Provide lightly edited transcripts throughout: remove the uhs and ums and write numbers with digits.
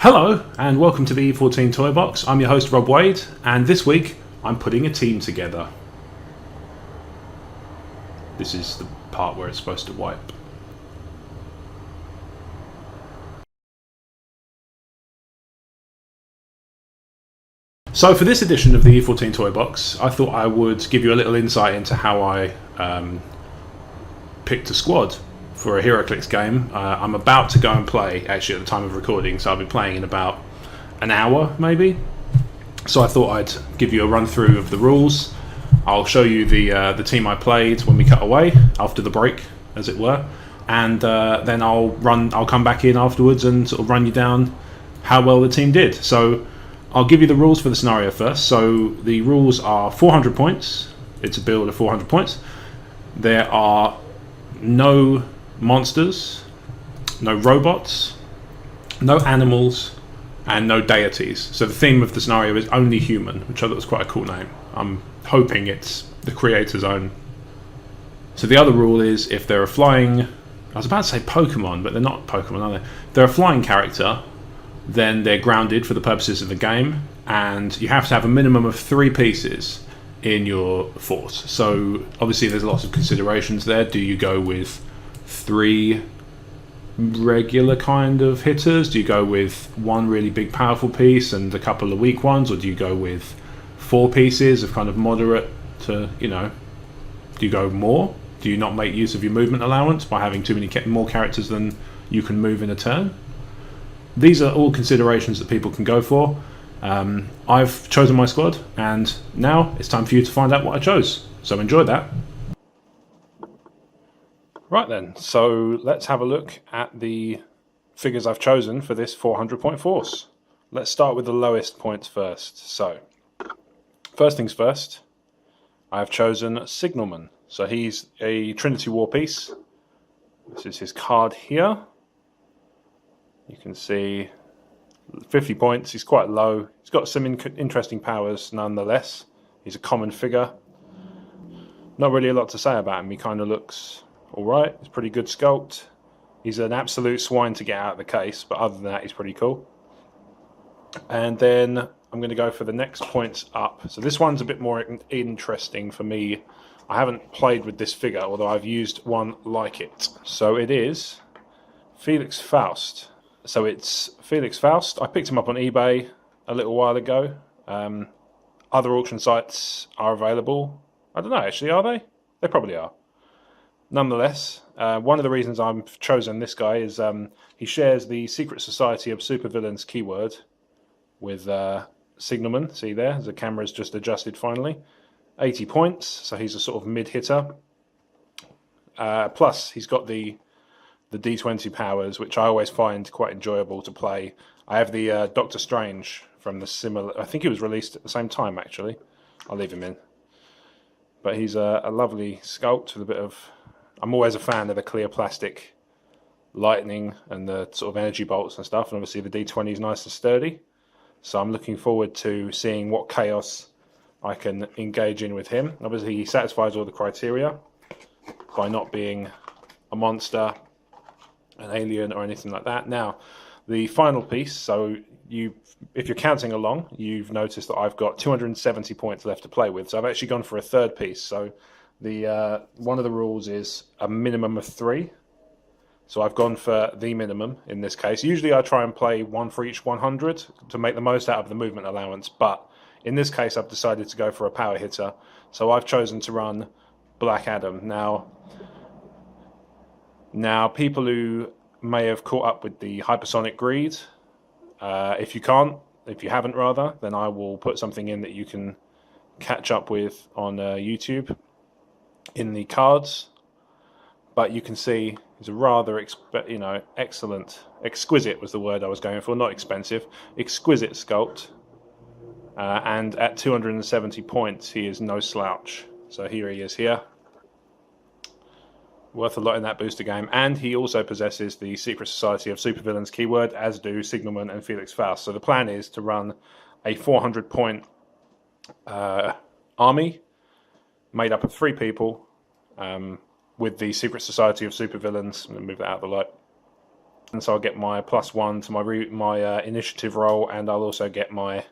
Hello and welcome to the E14 Toybox. I'm your host Rob Wade, and this week I'm putting a team together. This is the part where it's supposed to wipe. So for this edition of the E14 Toybox, I thought I would give you a little insight into how I picked a squad for a Heroclix game. I'm about to go and play, actually, at the time of recording, so I'll be playing in about an hour, maybe. So I thought I'd give you a run through of the rules. I'll show you the team I played when we cut away after the break, as it were, and then I'll come back in afterwards and sort of run you down how well the team did. So I'll give you the rules for the scenario first. So the rules are 400 points. It's a build of 400 points. There are no monsters, no robots, no animals, and no deities. So the theme of the scenario is only human, which I thought was quite a cool name. I'm hoping it's the creator's own. So the other rule is if they're a flying, I was about to say Pokemon, but they're not Pokemon, are they? If they're a flying character, then they're grounded for the purposes of the game, and you have to have a minimum of 3 pieces in your force. So obviously there's lots of considerations there. Do you go with 3 regular kind of hitters? Do you go with 1 really big powerful piece and a couple of weak ones, or do you go with 4 pieces of kind of moderate to, do you go more? Do you not make use of your movement allowance by having too many more characters than you can move in a turn? These are all considerations that people can go for. I've chosen my squad, and now it's time for you to find out what I chose. So enjoy that. Right then, so let's have a look at the figures I've chosen for this 400 point force. Let's start with the lowest points first. So, first things first, I've chosen Signalman. So he's a Trinity War piece. This is his card here. You can see 50 points, he's quite low. He's got some interesting powers nonetheless. He's a common figure. Not really a lot to say about him. He kind of looks alright. He's pretty good sculpt. He's an absolute swine to get out of the case, but other than that, he's pretty cool. And then I'm going to go for the next points up. So this one's a bit more interesting for me. I haven't played with this figure, although I've used one like it. So it is Felix Faust. So it's Felix Faust. I picked him up on eBay a little while ago. Other auction sites are available. I don't know, actually, are they? They probably are. Nonetheless, one of the reasons I've chosen this guy is he shares the Secret Society of Supervillains keyword with Signalman. See there, the camera's just adjusted finally. 80 points, so he's a sort of mid-hitter. Plus, he's got the D20 powers, which I always find quite enjoyable to play. I have the Doctor Strange from the similar... I think he was released at the same time, actually. I'll leave him in. But he's a lovely sculpt with a bit of... I'm always a fan of the clear plastic lightning and the sort of energy bolts and stuff. And obviously the D20 is nice and sturdy. So I'm looking forward to seeing what chaos I can engage in with him. Obviously he satisfies all the criteria by not being a monster, an alien or anything like that. Now, the final piece, so if you're counting along, you've noticed that I've got 270 points left to play with. So I've actually gone for a third piece. So the one of the rules is a minimum of 3. So I've gone for the minimum in this case. Usually I try and play 1 for each 100 to make the most out of the movement allowance. But in this case, I've decided to go for a power hitter. So I've chosen to run Black Adam. Now, people who may have caught up with the Hypersonic Greed, if you haven't rather, then I will put something in that you can catch up with on YouTube in the cards. But you can see he's a rather, exquisite was the word I was going for, not expensive, exquisite sculpt. And at 270 points, he is no slouch. So here he is here. Worth a lot in that booster game, and he also possesses the Secret Society of Supervillains keyword, as do Signalman and Felix Faust. So the plan is to run a 400 point army made up of 3 people with the Secret Society of Supervillains. I'm going to move that out of the light. And so I'll get my +1 to my initiative roll, and I'll also get my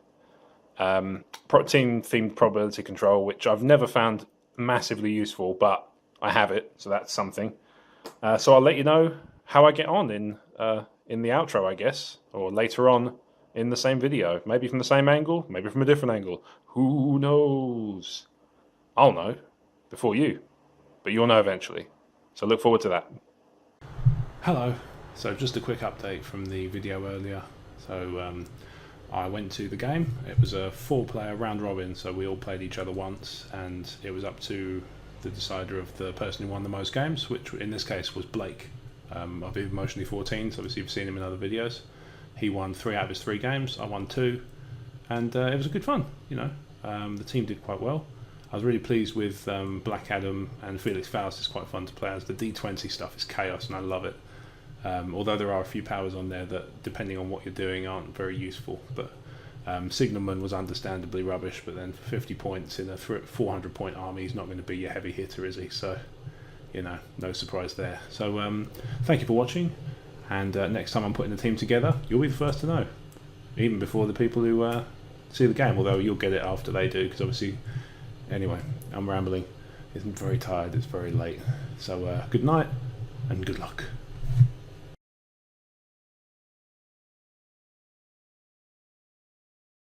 team-themed probability control, which I've never found massively useful, but I have it, so that's something. So I'll let you know how I get on in the outro, I guess, or later on in the same video. Maybe from the same angle, maybe from a different angle. Who knows? I'll know before you, but you'll know eventually. So look forward to that. Hello. So just a quick update from the video earlier. So I went to the game. It was a 4-player round robin, so we all played each other once, and it was up to the decider of the person who won the most games, which in this case was Blake of E14 Toybox. So obviously you've seen him in other videos. He won 3 out of his 3 games. I won 2, and it was a good fun. You know, the team did quite well. I was really pleased with Black Adam and Felix Faust. Is quite fun to play as. The D20 stuff is chaos, and I love it. Although there are a few powers on there that, depending on what you're doing, aren't very useful. But Signalman was understandably rubbish, but then for 50 points in a 400-point army, he's not going to be your heavy hitter, is he? So, you know, no surprise there. So, thank you for watching, and next time I'm putting the team together, you'll be the first to know, even before the people who see the game, although you'll get it after they do, because obviously, anyway, I'm rambling. I'm very tired, it's very late. So, good night, and good luck.